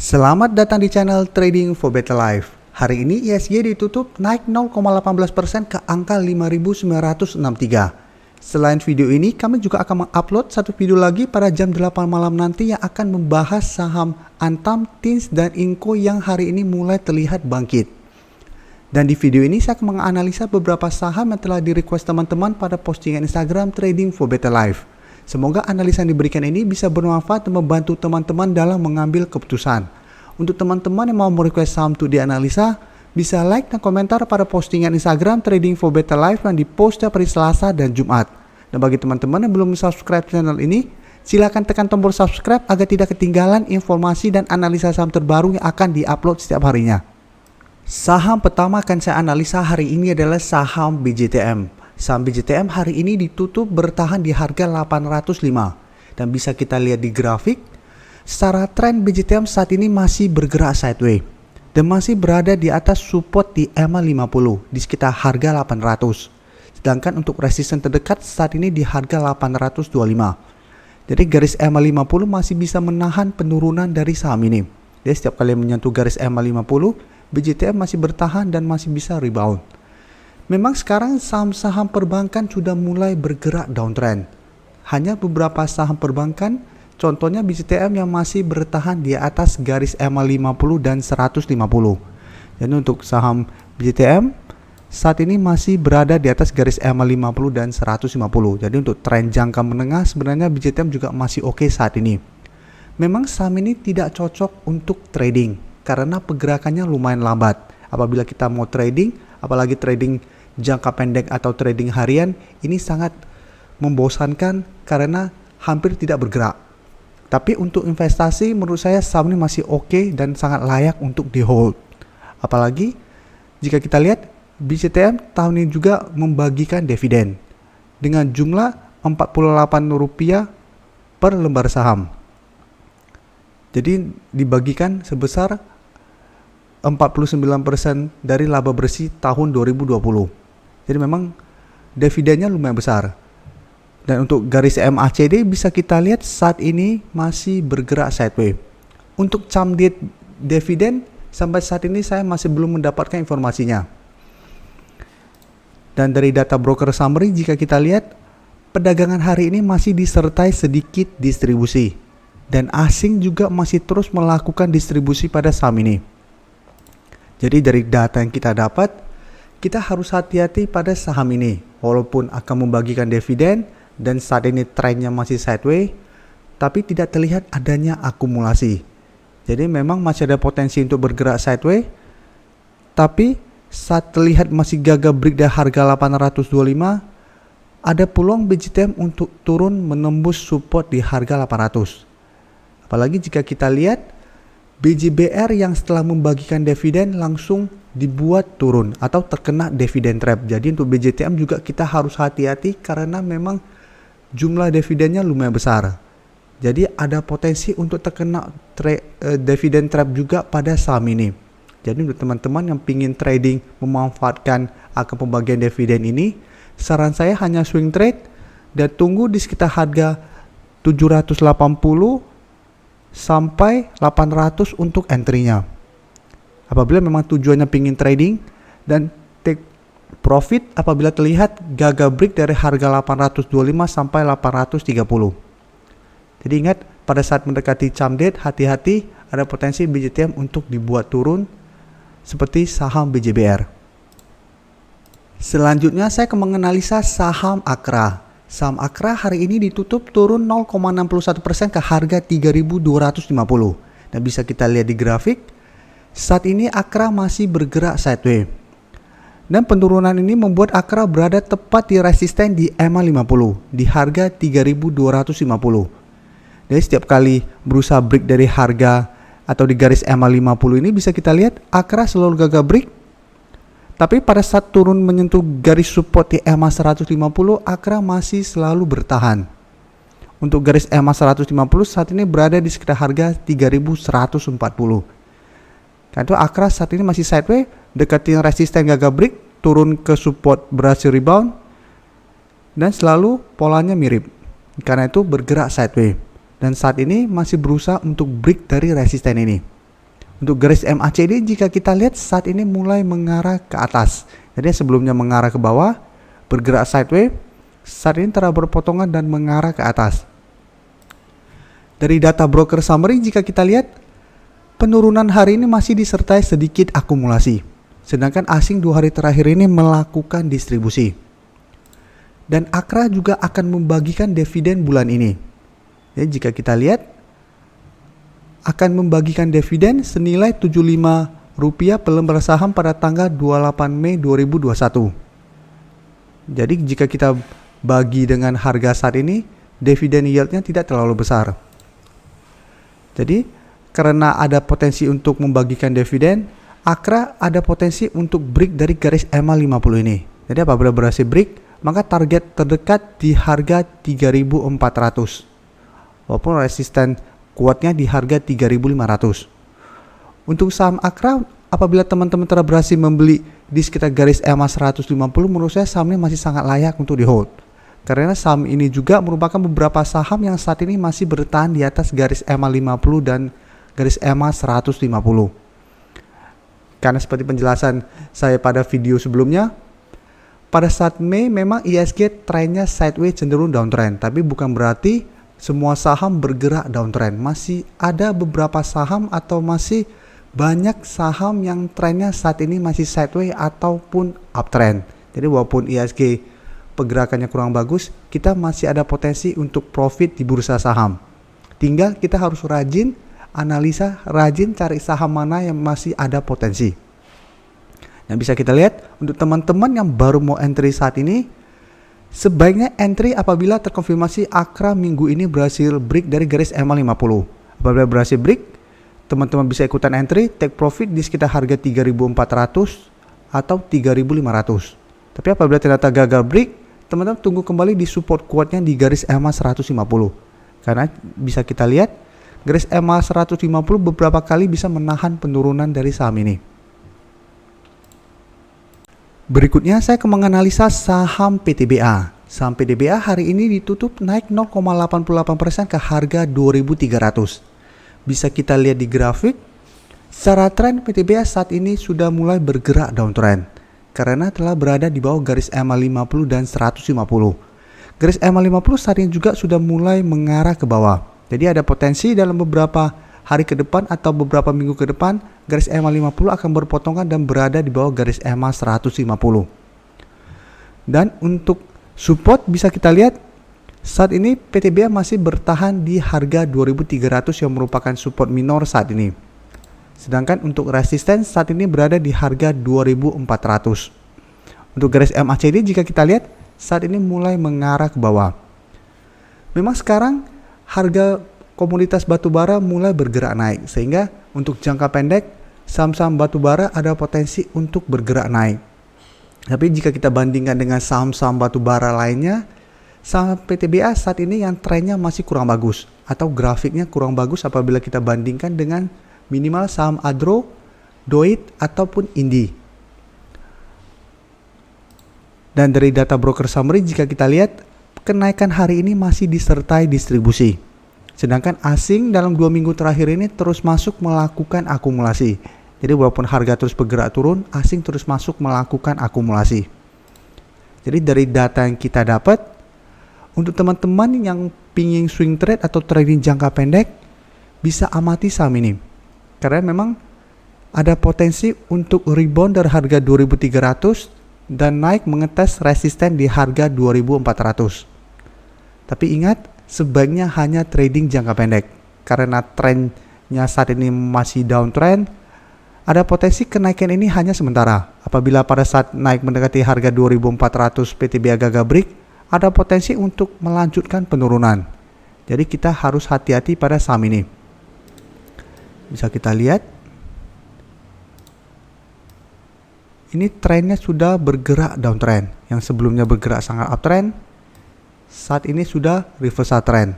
Selamat datang di channel Trading for Better Life. Hari ini ISG ditutup naik 0,18% ke angka 5.963. Selain video ini, kami juga akan mengupload satu video lagi pada jam 8 malam nanti yang akan membahas saham Antam, Tins, dan Inco yang hari ini mulai terlihat bangkit. Dan di video ini saya akan menganalisa beberapa saham yang telah di-request teman-teman pada postingan Instagram Trading for Better Life. Semoga analisa yang diberikan ini bisa bermanfaat dan membantu teman-teman dalam mengambil keputusan. Untuk teman-teman yang mau merequest saham untuk dianalisa, bisa like dan komentar pada postingan Instagram Trading for Better Life yang dipost setiap hari Selasa dan Jumat. Dan bagi teman-teman yang belum subscribe channel ini, silakan tekan tombol subscribe agar tidak ketinggalan informasi dan analisa saham terbaru yang akan diupload setiap harinya. Saham pertama akan saya analisa hari ini adalah saham BJTM. Saham BJTM hari ini ditutup bertahan di harga 805 dan bisa kita lihat di grafik secara tren BJTM saat ini masih bergerak sideways dan masih berada di atas support di EMA 50 di sekitar harga 800, sedangkan untuk resisten terdekat saat ini di harga 825. Jadi garis EMA 50 masih bisa menahan penurunan dari saham ini. Jadi setiap kali menyentuh garis EMA 50, BJTM masih bertahan dan masih bisa rebound. Memang sekarang saham-saham perbankan sudah mulai bergerak downtrend. Hanya beberapa saham perbankan, contohnya BCTM yang masih bertahan di atas garis EMA 50 dan 150. Jadi untuk saham BCTM saat ini masih berada di atas garis EMA 50 dan 150. Jadi untuk tren jangka menengah sebenarnya BCTM juga masih oke saat ini. Memang saham ini tidak cocok untuk trading karena pergerakannya lumayan lambat. Apabila kita mau trading, apalagi trading jangka pendek atau trading harian, ini sangat membosankan karena hampir tidak bergerak. Tapi untuk investasi menurut saya saham ini masih oke dan sangat layak untuk di hold. Apalagi jika kita lihat BCTM tahun ini juga membagikan dividen dengan jumlah Rp48 per lembar saham. Jadi dibagikan sebesar 49% dari laba bersih tahun 2020. Jadi memang dividennya lumayan besar. Dan untuk garis MACD bisa kita lihat saat ini masih bergerak sideways. Untuk camdate dividen sampai saat ini saya masih belum mendapatkan informasinya. Dan dari data broker summary jika kita lihat perdagangan hari ini masih disertai sedikit distribusi. Dan asing juga masih terus melakukan distribusi pada saham ini. Jadi dari data yang kita dapat, kita harus hati-hati pada saham ini. Walaupun akan membagikan dividen dan saat ini trennya masih sideways, tapi tidak terlihat adanya akumulasi. Jadi memang masih ada potensi untuk bergerak sideways, tapi saat terlihat masih gagal break dari harga 825, ada peluang BJTM untuk turun menembus support di harga 800. Apalagi jika kita lihat BJBR yang setelah membagikan dividen langsung dibuat turun atau terkena dividen trap. Jadi untuk BJTM juga kita harus hati-hati karena memang jumlah dividennya lumayan besar. Jadi ada potensi untuk terkena dividen trap juga pada saham ini. Jadi untuk teman-teman yang ingin trading memanfaatkan akan pembagian dividen ini, saran saya hanya swing trade dan tunggu di sekitar harga 780 sampai 800 untuk entry-nya. Apabila memang tujuannya pingin trading dan take profit apabila terlihat gagal break dari harga 825 sampai 830. Jadi ingat pada saat mendekati camdate hati-hati ada potensi BJTM untuk dibuat turun seperti saham BJBR. Selanjutnya saya akan menganalisa saham Akra. Saham Akra hari ini ditutup turun 0,61% ke harga 3.250. Dan bisa kita lihat di grafik, saat ini Akra masih bergerak sideways. Dan penurunan ini membuat Akra berada tepat di resisten di EMA 50 di harga 3.250. Jadi setiap kali berusaha break dari harga atau di garis EMA 50 ini bisa kita lihat Akra selalu gagal break. Tapi pada saat turun menyentuh garis support di EMA 150, Akra masih selalu bertahan. Untuk garis EMA 150 saat ini berada di sekitar harga 3.140. Karena itu Akra saat ini masih sideways, deketin resisten gagal break, turun ke support berhasil rebound, dan selalu polanya mirip. Karena itu bergerak sideways. Dan saat ini masih berusaha untuk break dari resisten ini. Untuk garis MACD jika kita lihat saat ini mulai mengarah ke atas. Jadi sebelumnya mengarah ke bawah, bergerak sideways, saat ini telah berpotongan dan mengarah ke atas. Dari data broker summary jika kita lihat, penurunan hari ini masih disertai sedikit akumulasi. Sedangkan asing 2 hari terakhir ini melakukan distribusi. Dan Akra juga akan membagikan dividen bulan ini. Jadi jika kita lihat, akan membagikan dividen senilai Rp75 per lembar saham pada tanggal 28 Mei 2021. Jadi jika kita bagi dengan harga saat ini, dividen yieldnya tidak terlalu besar. Jadi karena ada potensi untuk membagikan dividen, Akra ada potensi untuk break dari garis EMA 50 ini. Jadi apabila berhasil break, maka target terdekat di harga 3.400. Walaupun resisten kuatnya di harga 3.500. Untuk saham Akra, apabila teman-teman telah berhasil membeli di sekitar garis EMA 150, menurut saya sahamnya masih sangat layak untuk di hold. Karena saham ini juga merupakan beberapa saham yang saat ini masih bertahan di atas garis EMA 50 dan garis EMA 150. Karena seperti penjelasan saya pada video sebelumnya, pada saat Mei memang ISG trennya sideways cenderung downtrend, tapi bukan berarti semua saham bergerak downtrend. Masih ada beberapa saham atau masih banyak saham yang trennya saat ini masih sideways ataupun uptrend. Jadi walaupun ISG pergerakannya kurang bagus, kita masih ada potensi untuk profit di bursa saham. Tinggal kita harus rajin analisa, rajin cari saham mana yang masih ada potensi. Nah, bisa kita lihat untuk teman-teman yang baru mau entry saat ini, sebaiknya entry apabila terkonfirmasi Akra minggu ini berhasil break dari garis EMA 50. Apabila berhasil break, teman-teman bisa ikutan entry, take profit di sekitar harga 3.400 atau 3.500. Tapi apabila ternyata gagal break, teman-teman tunggu kembali di support kuatnya di garis EMA 150. Karena bisa kita lihat, garis EMA 150 beberapa kali bisa menahan penurunan dari saham ini. Berikutnya saya akan menganalisa saham PTBA. Saham PTBA hari ini ditutup naik 0,88% ke harga 2.300. Bisa kita lihat di grafik, secara tren PTBA saat ini sudah mulai bergerak downtrend karena telah berada di bawah garis EMA 50 dan 150. Garis EMA 50 saat ini juga sudah mulai mengarah ke bawah. Jadi ada potensi dalam beberapa hari ke depan atau beberapa minggu ke depan, garis EMA 50 akan berpotongan dan berada di bawah garis EMA 150. Dan untuk support bisa kita lihat, saat ini PTBA masih bertahan di harga 2.300 yang merupakan support minor saat ini. Sedangkan untuk resisten saat ini berada di harga 2.400. Untuk garis MACD jika kita lihat, saat ini mulai mengarah ke bawah. Memang sekarang harga komoditas batubara mulai bergerak naik, sehingga untuk jangka pendek saham-saham batubara ada potensi untuk bergerak naik. Tapi jika kita bandingkan dengan saham-saham batubara lainnya, saham PTBA saat ini yang trennya masih kurang bagus atau grafiknya kurang bagus apabila kita bandingkan dengan minimal saham Adro, Doit ataupun Indi. Dan dari data broker summary jika kita lihat, kenaikan hari ini masih disertai distribusi. Sedangkan asing dalam 2 minggu terakhir ini terus masuk melakukan akumulasi. Jadi walaupun harga terus bergerak turun, asing terus masuk melakukan akumulasi. Jadi dari data yang kita dapat, untuk teman-teman yang pingin swing trade atau trading jangka pendek, bisa amati saham ini. Karena memang ada potensi untuk rebound dari harga 2.300 dan naik mengetes resisten di harga 2.400. Tapi ingat, sebaiknya hanya trading jangka pendek. Karena trennya saat ini masih downtrend, ada potensi kenaikan ini hanya sementara. Apabila pada saat naik mendekati harga 2.400 PTBA gagal break, ada potensi untuk melanjutkan penurunan. Jadi kita harus hati-hati pada saham ini. Bisa kita lihat, ini trennya sudah bergerak downtrend. Yang sebelumnya bergerak sangat uptrend, saat ini sudah reversal trend.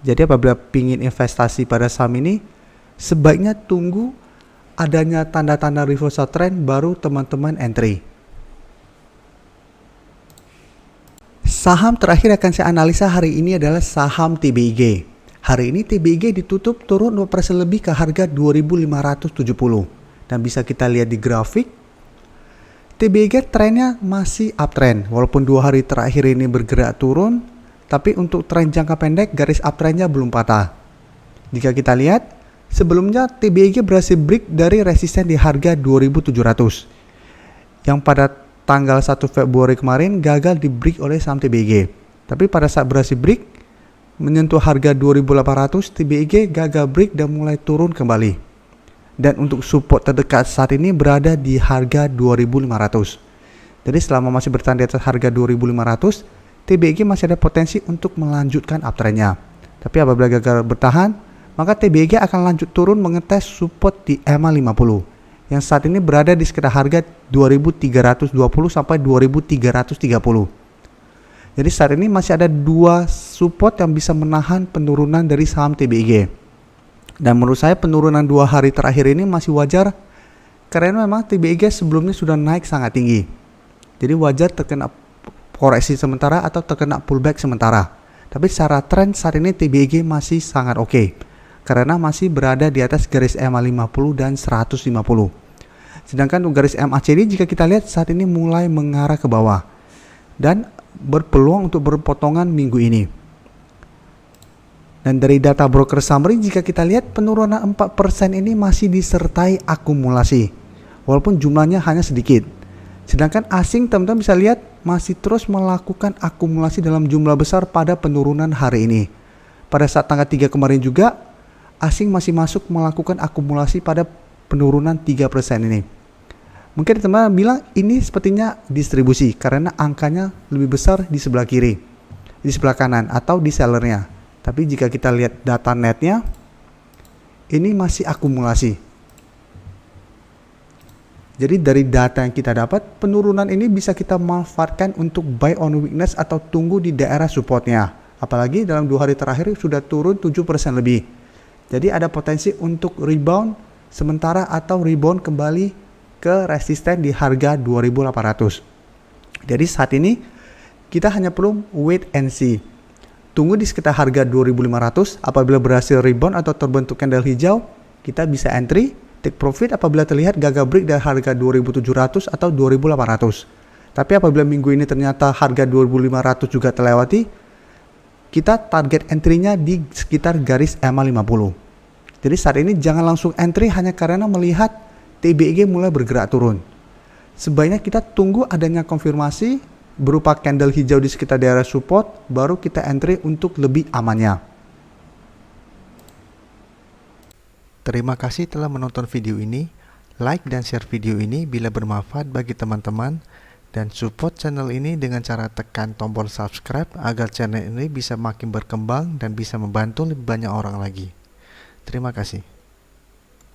Jadi apabila ingin investasi pada saham ini, sebaiknya tunggu adanya tanda-tanda reversal trend baru teman-teman entry. Saham terakhir akan saya analisa hari ini adalah saham TBIG. Hari ini TBIG ditutup turun 2% lebih ke harga 2.570. Dan bisa kita lihat di grafik, TBIG trennya masih uptrend. Walaupun 2 hari terakhir ini bergerak turun, tapi untuk tren jangka pendek garis uptrendnya belum patah. Jika kita lihat, sebelumnya TBIG berhasil break dari resisten di harga 2.700. Yang pada tanggal 1 Februari kemarin gagal di break oleh saham TBIG. Tapi pada saat berhasil break, menyentuh harga 2.800, TBIG gagal break dan mulai turun kembali. Dan untuk support terdekat saat ini berada di harga 2.500. Jadi selama masih bertahan di atas harga 2.500, TBIG masih ada potensi untuk melanjutkan uptrendnya. Tapi apabila gagal bertahan, maka TBIG akan lanjut turun mengetes support di EMA 50 yang saat ini berada di sekitar harga 2.320 sampai 2.330. Jadi saat ini masih ada 2 support yang bisa menahan penurunan dari saham TBIG. Dan menurut saya penurunan 2 hari terakhir ini masih wajar karena memang TBIG sebelumnya sudah naik sangat tinggi. Jadi wajar terkena koreksi sementara atau terkena pullback sementara. Tapi secara tren saat ini TBIG masih sangat oke. Karena masih berada di atas garis EMA 50 dan 150. Sedangkan untuk garis MACD jika kita lihat saat ini mulai mengarah ke bawah. Dan berpeluang untuk berpotongan minggu ini. Dan dari data broker summary jika kita lihat penurunan 4% ini masih disertai akumulasi walaupun jumlahnya hanya sedikit. Sedangkan asing teman-teman bisa lihat masih terus melakukan akumulasi dalam jumlah besar pada penurunan hari ini. Pada saat tanggal 3 kemarin juga asing masih masuk melakukan akumulasi pada penurunan 3% ini. Mungkin teman-teman bilang ini sepertinya distribusi karena angkanya lebih besar di sebelah kiri, di sebelah kanan atau di sellernya. Tapi jika kita lihat data netnya, ini masih akumulasi. Jadi dari data yang kita dapat, penurunan ini bisa kita manfaatkan untuk buy on weakness atau tunggu di daerah supportnya. Apalagi dalam 2 hari terakhir sudah turun 7% lebih. Jadi ada potensi untuk rebound sementara atau rebound kembali ke resisten di harga 2.800. Jadi saat ini kita hanya perlu wait and see. Tunggu di sekitar harga 2.500. Apabila berhasil rebound atau terbentuk candle hijau, kita bisa entry, take profit apabila terlihat gagal break dari harga 2.700 atau 2.800. Tapi apabila minggu ini ternyata harga 2.500 juga terlewati, kita target entry-nya di sekitar garis EMA 50. Jadi saat ini jangan langsung entry hanya karena melihat TBIG mulai bergerak turun. Sebaiknya kita tunggu adanya konfirmasi berupa candle hijau di sekitar daerah support, baru kita entry untuk lebih amannya. Terima kasih telah menonton video ini. Like dan share video ini bila bermanfaat bagi teman-teman. Dan support channel ini dengan cara tekan tombol subscribe agar channel ini bisa makin berkembang dan bisa membantu lebih banyak orang lagi. Terima kasih.